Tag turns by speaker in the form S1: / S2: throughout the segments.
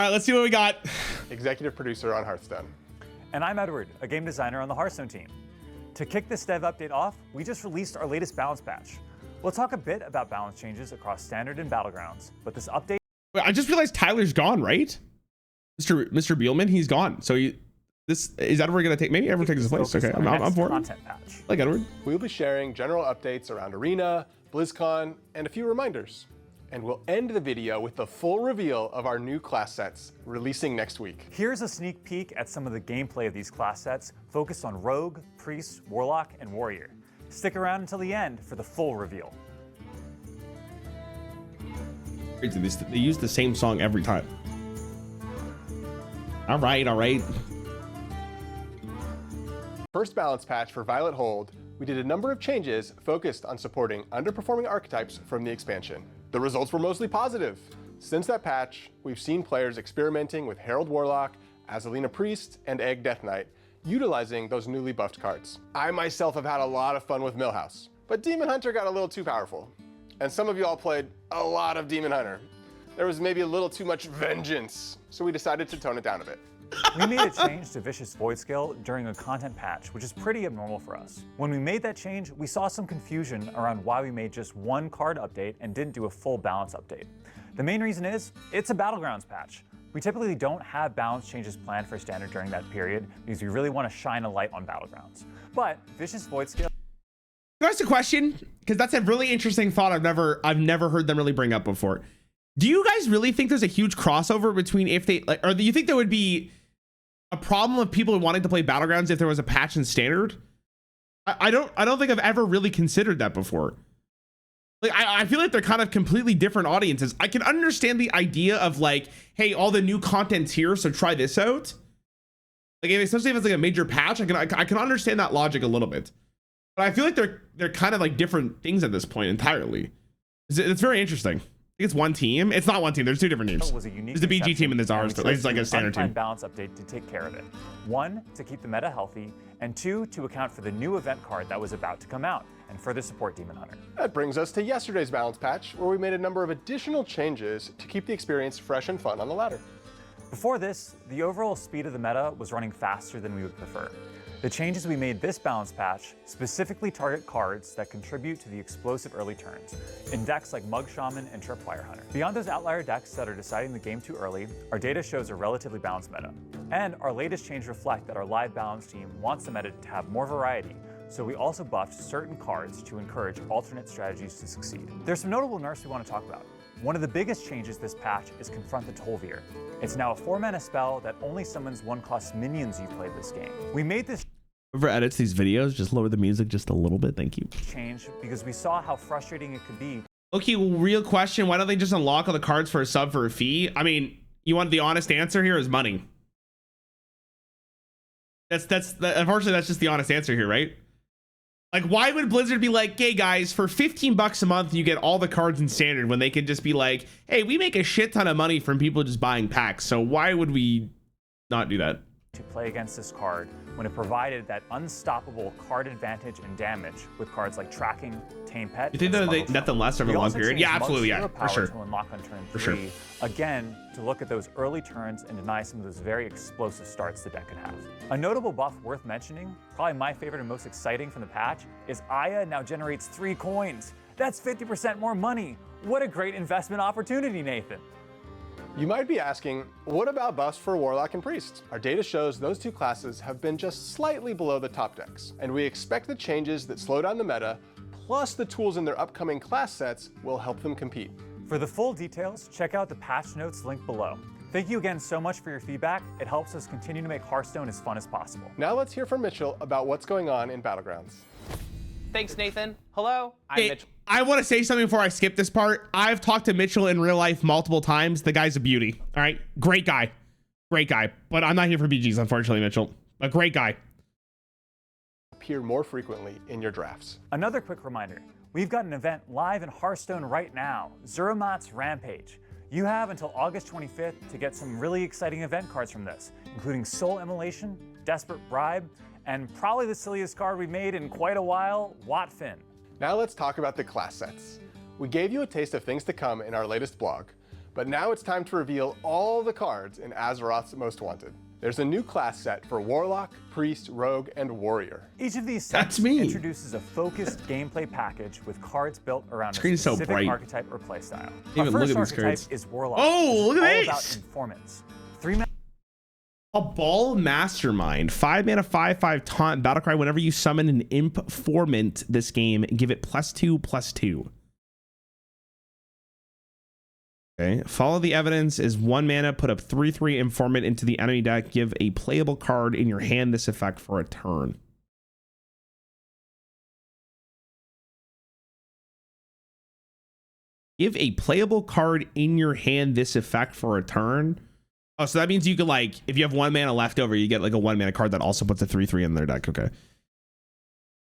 S1: right, let's see what we got.
S2: Executive producer on Hearthstone.
S3: And I'm Edward, a game designer on the Hearthstone team. To kick this dev update off, we just released our latest balance patch. We'll talk a bit about balance changes across Standard and Battlegrounds, but this update...
S1: Wait, I just realized Tyler's gone, right? Mr. Bielman, he's gone. So is Edward going to take, maybe Edward takes his place. Okay, I'm for it. Like Edward.
S2: We'll be sharing general updates around Arena, BlizzCon, and a few reminders. And we'll end the video with the full reveal of our new class sets releasing next week.
S3: Here's a sneak peek at some of the gameplay of these class sets focused on Rogue, Priest, Warlock, and Warrior. Stick around until the end for the full reveal.
S1: They use the same song every time. All right.
S2: First balance patch for Violet Hold, we did a number of changes focused on supporting underperforming archetypes from the expansion. The results were mostly positive. Since that patch, we've seen players experimenting with Herald Warlock, Azalina Priest, and Egg Death Knight, utilizing those newly buffed cards. I myself have had a lot of fun with Millhouse, but Demon Hunter got a little too powerful. And some of you all played a lot of Demon Hunter. There was maybe a little too much vengeance, so we decided to tone it down a bit.
S3: We made a change to Vicious Void Scale during a content patch, which is pretty abnormal for us. When we made that change, we saw some confusion around why we made just one card update and didn't do a full balance update. The main reason is, it's a Battlegrounds patch. We typically don't have balance changes planned for Standard during that period because we really want to shine a light on Battlegrounds. But Vicious Void Scale...
S1: Can I ask a question? Because that's a really interesting thought I've never heard them really bring up before. Do you guys really think there's a huge crossover between if they, like, or do you think there would be a problem of people wanting to play Battlegrounds if there was a patch in Standard? I don't think I've ever really considered that before. Like, I feel like they're kind of completely different audiences. I can understand the idea of like, hey, all the new content's here, so try this out. Like, especially if it's like a major patch, I can understand that logic a little bit. But I feel like they're kind of like different things at this point entirely. It's very interesting. I think it's one team. It's not one team. There's two different teams. There's a BG team and there's ours. It's like a Standard team.
S3: Balance update to take care of it. 1, to keep the meta healthy, and 2, to account for the new event card that was about to come out and further support Demon Hunter.
S2: That brings us to yesterday's balance patch, where we made a number of additional changes to keep the experience fresh and fun on the ladder.
S3: Before this, the overall speed of the meta was running faster than we would prefer. The changes we made this balance patch specifically target cards that contribute to the explosive early turns, in decks like Mug Shaman and Tripwire Hunter. Beyond those outlier decks that are deciding the game too early, our data shows a relatively balanced meta. And our latest change reflect that our live balance team wants the meta to have more variety, so we also buffed certain cards to encourage alternate strategies to succeed. There's some notable nerfs we want to talk about. One of the biggest changes this patch is Confront the Tol'vir. It's now a 4-mana spell that only summons 1-cost minions you've played this game. We made this
S1: Whoever edits these videos, just lower the music just a little bit. Thank you.
S3: Change because we saw how frustrating it could be.
S1: Okay, real question. Why don't they just unlock all the cards for a sub for a fee? I mean, you want the honest answer here is money. Unfortunately, that's just the honest answer here, right? Like, why would Blizzard be like, hey guys, for 15 bucks a month, you get all the cards in Standard, when they could just be like, hey, we make a shit ton of money from people just buying packs. So why would we not do that?
S3: To play against this card when it provided that unstoppable card advantage and damage with cards like Tracking, Tame Pet.
S1: You think that they let them last over a long period? Yeah, absolutely, yeah, for sure.
S3: To unlock on turn 3,
S1: for sure.
S3: Again, to look at those early turns and deny some of those very explosive starts the deck could have. A notable buff worth mentioning, probably my favorite and most exciting from the patch, is Aya now generates 3 coins. That's 50% more money. What a great investment opportunity, Nathan.
S2: You might be asking, what about buffs for Warlock and Priest? Our data shows those two classes have been just slightly below the top decks, and we expect the changes that slow down the meta, plus the tools in their upcoming class sets, will help them compete.
S3: For the full details, check out the patch notes linked below. Thank you again so much for your feedback. It helps us continue to make Hearthstone as fun as possible.
S2: Now let's hear from Mitchell about what's going on in Battlegrounds.
S4: Thanks, Nathan. Hello, I'm Mitchell.
S1: I want to say something before I skip this part. I've talked to Mitchell in real life multiple times. The guy's a beauty. All right. Great guy. Great guy. But I'm not here for BGs, unfortunately, Mitchell. A great guy.
S2: Appear more frequently in your drafts.
S3: Another quick reminder. We've got an event live in Hearthstone right now, Zuramat's Rampage. You have until August 25th to get some really exciting event cards from this, including Soul Immolation, Desperate Bribe, and probably the silliest card we've made in quite a while, Watfin.
S2: Now let's talk about the class sets. We gave you a taste of things to come in our latest blog, But now it's time to reveal all the cards in Azeroth's Most Wanted. There's a new class set for Warlock, Priest, Rogue, and Warrior.
S3: Each of these sets introduces a focused gameplay package with cards built around a specific archetype or playstyle. Our first archetype is Warlock.
S1: Oh, look at
S3: all
S1: this!
S3: About informants. 3
S1: A Ball Mastermind, 5 mana, 5/5 taunt battlecry. Whenever you summon an informant this game, give it +2/+2. Okay. Follow the evidence is 1 mana. Put a 3/3 informant into the enemy deck. Give a playable card in your hand this effect for a turn. Give a playable card in your hand this effect for a turn. Oh, so that means you could, like, if you have 1 mana left over, you get like a 1 mana card that also puts a 3/3 in their deck. Okay.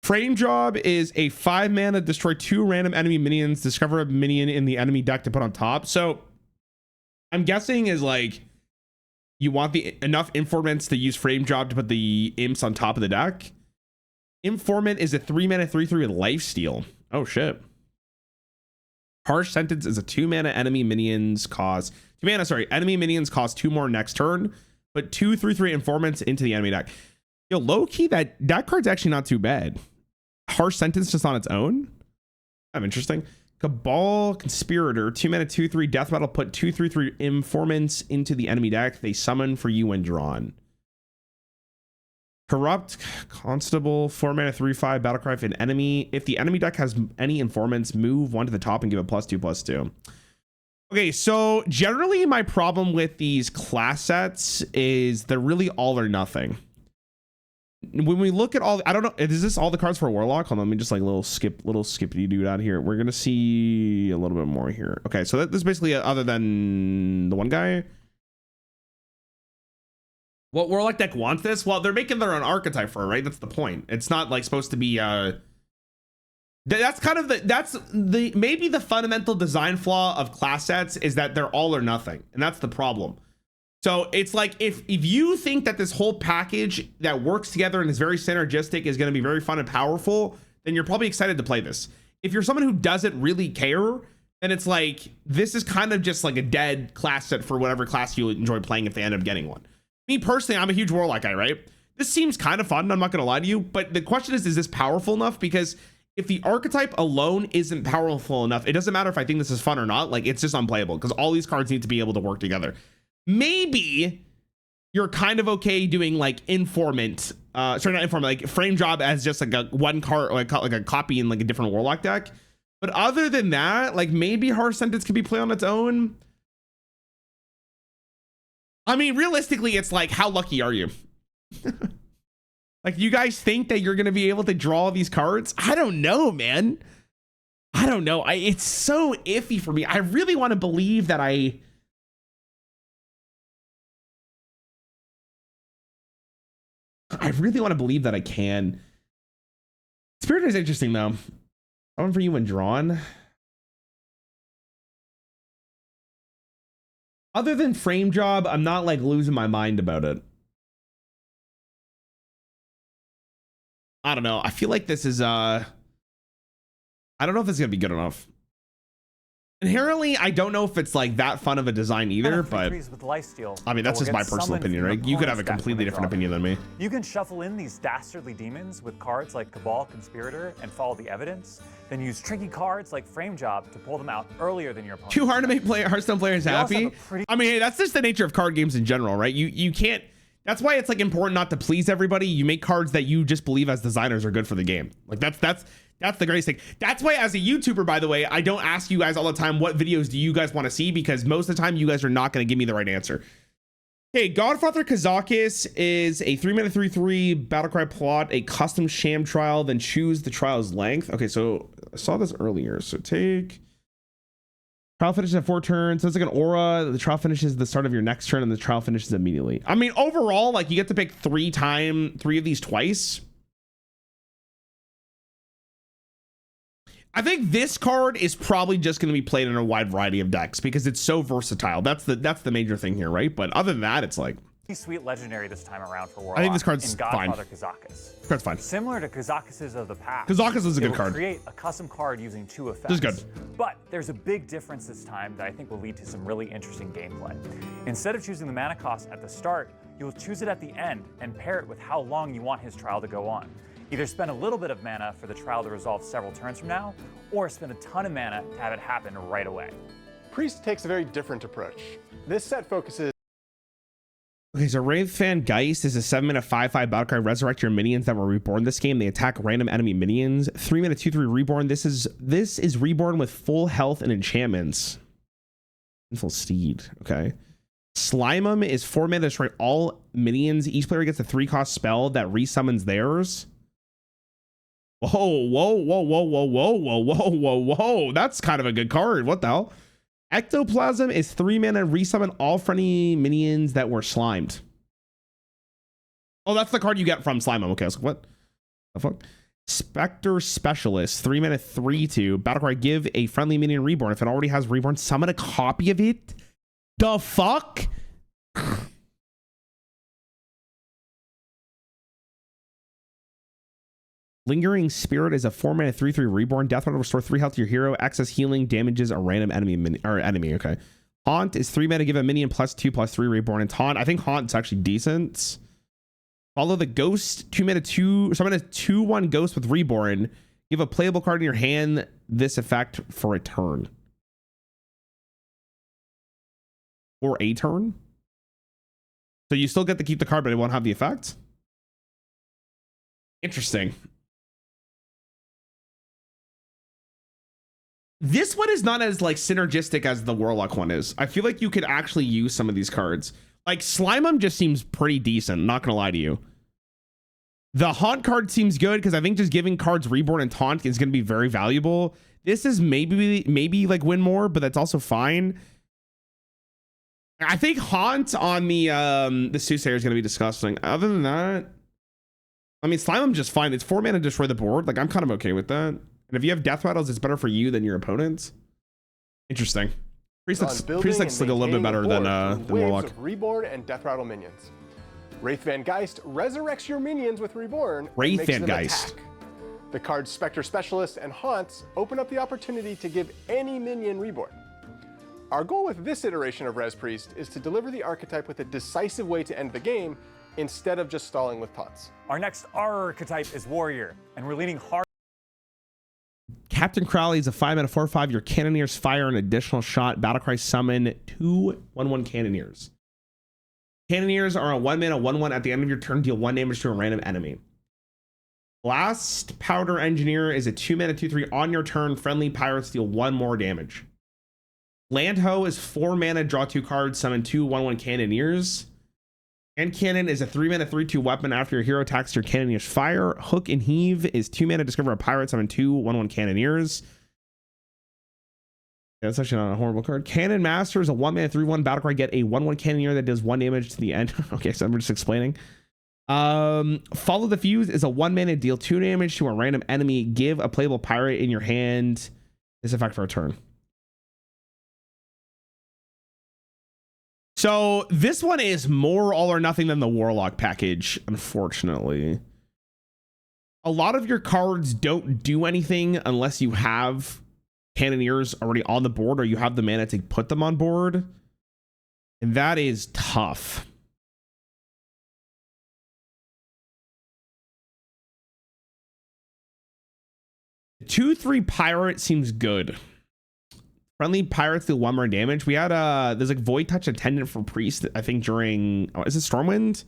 S1: Frame Job is a 5 mana, destroy 2 random enemy minions, discover a minion in the enemy deck to put on top. So I'm guessing is like you want the enough informants to use Frame Job to put the imps on top of the deck. Informant is a 3 mana 3/3 with lifesteal. Oh shit. Harsh Sentence is a 2 mana enemy minions cost 2 mana, sorry, enemy minions cost 2 more next turn, but 2 3/3 informants into the enemy deck. Yo, low key, that card's actually not too bad. Harsh Sentence just on its own. I'm interesting. Cabal Conspirator, 2 mana 2/3 death metal, put 2 3/3 informants into the enemy deck. They summon for you when drawn. Corrupt Constable, 4 mana 3/5 battlecry for an enemy. If the enemy deck has any informants, move 1 to the top and give it +2/+2. Okay, so generally my problem with these class sets is they're really all or nothing. When we look at all, I don't know, is this all the cards for Warlock? Hold on, let me just like little skippity dude out here. We're gonna see a little bit more here. Okay, so this is basically other than the one guy. What Warlock deck wants this? Well, they're making their own archetype for it, right? That's the point. It's not like supposed to be that's kind of the maybe the fundamental design flaw of class sets is that they're all or nothing, and that's the problem. So it's like if you think that this whole package that works together and is very synergistic is going to be very fun and powerful, then you're probably excited to play this. If you're someone who doesn't really care, then it's like this is kind of just like a dead class set for whatever class you enjoy playing if they end up getting one. Me personally, I'm a huge Warlock guy, right? This seems kind of fun, I'm not going to lie to you, but the question is this powerful enough? Because if the archetype alone isn't powerful enough, it doesn't matter if I think this is fun or not. Like, it's just unplayable because all these cards need to be able to work together. Maybe you're kind of okay doing like informant, sorry, not informant, like Frame Job as just like a one card, like a copy in like a different Warlock deck. But other than that, like maybe Harsh Sentence can be played on its own. I mean, realistically, it's like, how lucky are you? Like, you guys think that you're going to be able to draw these cards? I don't know, man. I don't know. It's so iffy for me. I really want to believe that I really want to believe that I can. Spirit is interesting, though. One for you when drawn. Other than Frame Job, I'm not like losing my mind about it. I don't know. I feel like this is I don't know if this is gonna be good enough. Inherently, I don't know if it's like that fun of a design either, but I mean, that's just my personal opinion, right? You could have a completely different opinion than me.
S3: You can shuffle in these dastardly demons with cards like Cabal Conspirator and follow the evidence, then use tricky cards like Frame Job to pull them out earlier than your opponent.
S1: Too hard to make Hearthstone players happy. I mean, hey, that's just the nature of card games in general, right? You can't. That's why it's like important not to please everybody. You make cards that you just believe as designers are good for the game. Like that's the greatest thing. That's why as a YouTuber, by the way, I don't ask you guys all the time, what videos do you guys want to see? Because most of the time you guys are not going to give me the right answer. Okay, Godfather Kazakis is a 3 mana 3/3 battlecry plot, a custom sham trial, then choose the trial's length. Okay, so I saw this earlier. So take trial finishes at 4 turns. So it's like an aura. The trial finishes at the start of your next turn, and the trial finishes immediately. I mean, overall, like you get to pick 3 of these twice. I think this card is probably just going to be played in a wide variety of decks because it's so versatile. That's the major thing here, right? But other than that, it's like
S3: sweet legendary this time around for Warlock.
S1: I think this card's
S3: in
S1: fine.
S3: Godfather Kazakus.
S1: Card's fine.
S3: Similar to Kazakus of the past,
S1: Kazakus is a
S3: it
S1: good
S3: will
S1: card.
S3: create a custom card using 2 effects.
S1: This is good.
S3: But there's a big difference this time that I think will lead to some really interesting gameplay. Instead of choosing the mana cost at the start, you'll choose it at the end and pair it with how long you want his trial to go on. Either spend a little bit of mana for the trial to resolve several turns from now, or spend a ton of mana to have it happen right away.
S2: Priest takes a very different approach. This set focuses
S1: Okay, so Wraithfang Geist is a 7-mana 5/5 battle cry. Resurrect your minions that were reborn this game. They attack random enemy minions. 3-mana 2/3 reborn. This is reborn with full health and enchantments. Full steed. Okay. Slime'em is 4-mana to destroy all minions. Each player gets a 3-cost spell that resummons theirs. Whoa, whoa, whoa, whoa, whoa, whoa, whoa, whoa, whoa, whoa. That's kind of a good card. What the hell? Ectoplasm is 3-mana, resummon all friendly minions that were slimed. Oh, that's the card you get from Slime'em. Okay, I was like, what the fuck? Spectre Specialist, 3-mana 3/2. Battlecry, give a friendly minion reborn. If it already has reborn, summon a copy of it. The fuck? Lingering Spirit is a 4-mana 3/3 reborn. Death Rattle, restore 3 health to your hero. Excess healing damages a random enemy. Okay. Haunt is 3-mana, give a minion +2/+3 reborn. And Taunt, I think Haunt's actually decent. Follow the Ghost, 2-mana 2. Summon a 2/1 Ghost with reborn. Give a playable card in your hand this effect for a turn. For a turn? So you still get to keep the card, but it won't have the effect? Interesting. This one is not as like synergistic as the Warlock one is. I feel like you could actually use some of these cards. Like Slime'em just seems pretty decent, not gonna lie to you. The Haunt card seems good because I think just giving cards reborn and Taunt is gonna be very valuable. This is maybe like win more, but that's also fine. I think Haunt on the Soothsayer is gonna be disgusting. Other than that, I mean Slime'em just fine. It's 4-mana to destroy the board. Like I'm kind of okay with that. And if you have death rattles, it's better for you than your opponents. Interesting. Priest looks like a little bit better than Warlock.
S2: Reborn and death rattle minions. Wraithfang Geist resurrects your minions with reborn.
S1: Wraithfang Geist.
S2: Attack. The cards Spectre Specialist and Haunts open up the opportunity to give any minion reborn. Our goal with this iteration of Res Priest is to deliver the archetype with a decisive way to end the game instead of just stalling with taunts.
S3: Our next archetype is Warrior, and we're leaning hard.
S1: Captain Crowley is a 5-mana 4/5. Your Cannoneers fire an additional shot. Battlecry, summon 2 1/1 Cannoneers. Cannoneers are a 1-mana 1/1. At the end of your turn, deal 1 damage to a random enemy. Blast Powder Engineer is a 2-mana 2/3. On your turn, friendly pirates deal 1 more damage. Landho is 4-mana, draw 2 cards, summon 2 1/1 Cannoneers. Hand Cannon is a 3-mana 3/2 weapon. After your hero attacks, your Cannoneers fire. Hook and Heave is 2-mana, discover a pirate, summon 2 1/1 Cannoneers. Yeah, that's actually not a horrible card. Cannon Master is a 1-mana 3/1 battlecry. Get a 1/1 Cannoneer that does 1 damage to the end. Okay, so I'm just explaining. Follow the Fuse is a 1-mana, deal 2 damage to a random enemy. Give a playable pirate in your hand this effect for a turn. So this one is more all or nothing than the Warlock package, unfortunately. A lot of your cards don't do anything unless you have Cannoneers already on the board or you have the mana to put them on board. And that is tough. The 2/3 pirate seems good. Friendly pirates do 1 more damage. We had there's like Void Touch Attendant for Priest, I think during, is it Stormwind?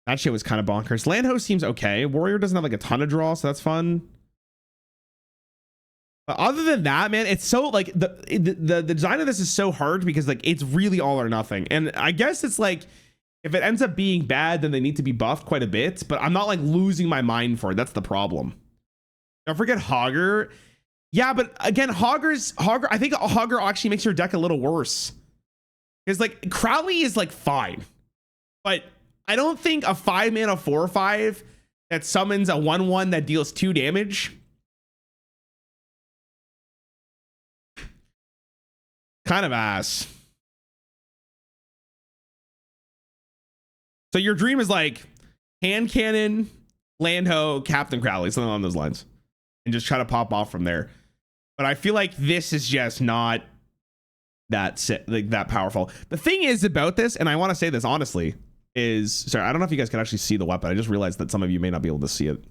S1: That shit was kind of bonkers. Landhost seems okay. Warrior doesn't have like a ton of draw, so that's fun. But other than that, man, it's so like the design of this is so hard because like it's really all or nothing. And I guess it's like if it ends up being bad, then they need to be buffed quite a bit. But I'm not like losing my mind for it. That's the problem. Don't forget Hogger. Yeah, but again, Hogger, I think Hogger actually makes your deck a little worse. Because like Crowley is like fine. But I don't think a 5-mana 4/5 that summons a 1/1 that deals 2 damage. Kind of ass. So your dream is like hand cannon, Landho, Captain Crowley, something along those lines, and just try to pop off from there. But I feel like this is just not that powerful. The thing is about this, and I want to say this honestly, is sorry, I don't know if you guys can actually see the weapon. I just realized that some of you may not be able to see it.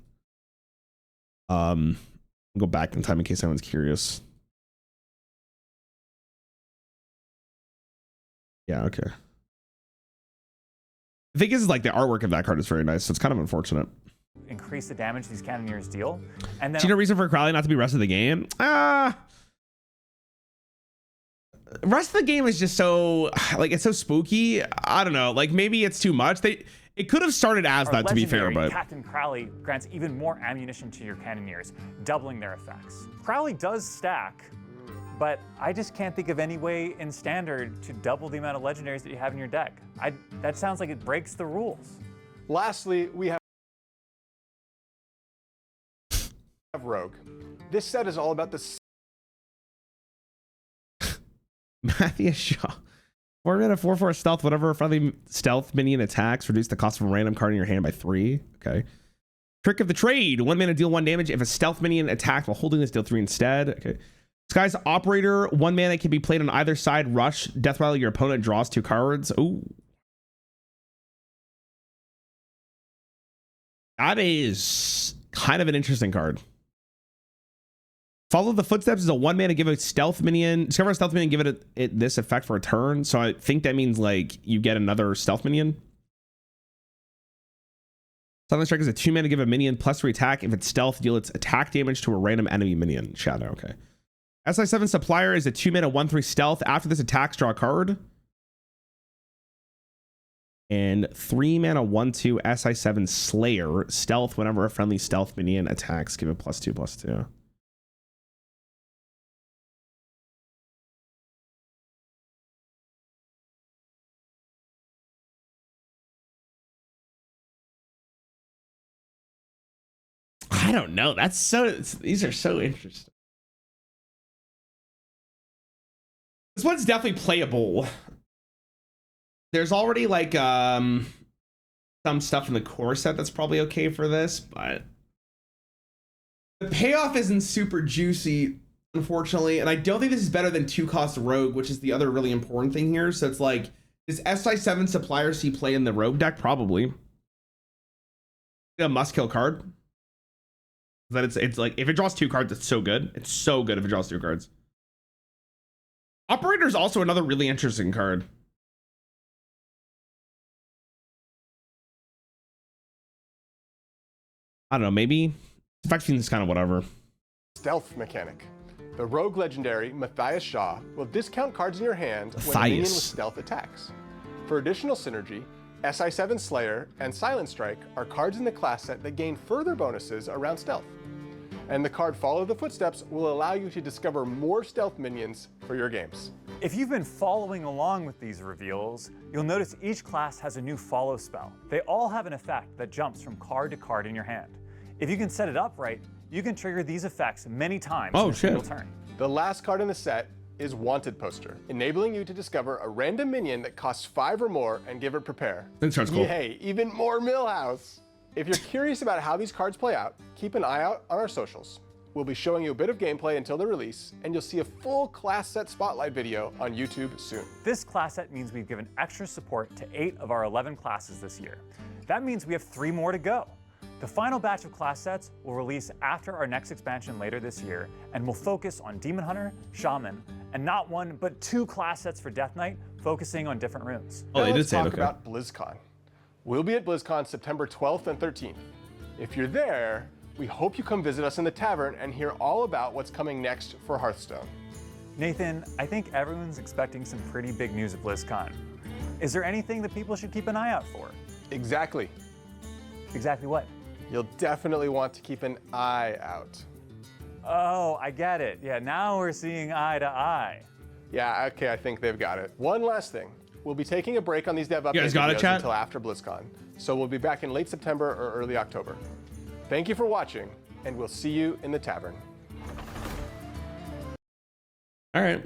S1: Go back in time in case anyone's curious. Yeah, okay. The thing is like the artwork of that card is very nice, so it's kind of unfortunate.
S3: Increase the damage these cannoneers deal. And then
S1: Do you know reason for Crowley not to be rest of the game? Rest of the game is just so like it's so spooky. I don't know. Like maybe it's too much. It could have started as that, to be fair, but
S3: Captain Crowley grants even more ammunition to your cannoneers, doubling their effects. Crowley does stack, but I just can't think of any way in standard to double the amount of legendaries that you have in your deck. That sounds like it breaks the rules.
S2: Lastly, we have Rogue. This set is all about the
S1: Matthias Shaw. 4 mana 4/4 stealth. Whatever a friendly stealth minion attacks, reduce the cost of a random card in your hand by 3. Okay. Trick of the trade. 1 mana deal 1 damage. If a stealth minion attacks while holding this, deal 3 instead. Okay. Sky's Operator. 1 mana can be played on either side. Rush. Death Rattle. Your opponent draws 2 cards. Ooh. That is kind of an interesting card. Follow the Footsteps is a 1 mana, give a stealth minion, discover a stealth minion, give it this effect for a turn. So I think that means like you get another stealth minion. Silent Strike is a 2 mana, give a minion +3 attack. If it's stealth, deal its attack damage to a random enemy minion. Shadow, okay. SI7 Supplier is a 2 mana 1/3 stealth. After this attacks, draw a card. And 3 mana 1/2 SI7 Slayer, stealth. Whenever a friendly stealth minion attacks, give it +2/+2. I don't know. These are so interesting. This one's definitely playable. There's already like some stuff in the core set that's probably okay for this, but the payoff isn't super juicy, unfortunately. And I don't think this is better than 2-cost Rogue, which is the other really important thing here. So it's like, does SI7 Supplier see play in the Rogue deck? Probably. A must-kill card. That it's like if it draws 2 cards, it's so good. It's so good if it draws 2 cards. Operator is also another really interesting card. I don't know, maybe. In fact, it's kind of whatever.
S2: stealth mechanic. The Rogue legendary Matthias Shaw will discount cards in your hand when a minion with stealth attacks. For additional synergy, SI7 Slayer and Silent Strike are cards in the class set that gain further bonuses around stealth. And the card Follow the Footsteps will allow you to discover more stealth minions for your games.
S3: If you've been following along with these reveals, you'll notice each class has a new follow spell. They all have an effect that jumps from card to card in your hand. If you can set it up right, you can trigger these effects many times in a single turn.
S2: The last card in the set is Wanted Poster, enabling you to discover a random minion that costs 5 or more and give it Prepare.
S1: That sounds cool.
S2: Yay, even more Millhouse! If you're curious about how these cards play out, keep an eye out on our socials. We'll be showing you a bit of gameplay until the release, and you'll see a full class set spotlight video on YouTube soon.
S3: This class set means we've given extra support to 8 of our 11 classes this year. That means we have 3 more to go. The final batch of class sets will release after our next expansion later this year, and will focus on Demon Hunter, Shaman, and not 1 but 2 class sets for Death Knight, focusing on different runes.
S1: Oh, they did say
S2: Let's talk about BlizzCon. We'll be at BlizzCon September 12th and 13th. If you're there, we hope you come visit us in the tavern and hear all about what's coming next for Hearthstone.
S3: Nathan, I think everyone's expecting some pretty big news at BlizzCon. Is there anything that people should keep an eye out for?
S2: Exactly.
S3: Exactly what?
S2: You'll definitely want to keep an eye out.
S3: Oh, I get it. Yeah, now we're seeing eye to eye.
S2: Yeah, okay, I think they've got it. One last thing. We'll be taking a break on these dev updates videos until after BlizzCon. So we'll be back in late September or early October. Thank you for watching, and we'll see you in the tavern.
S1: All right.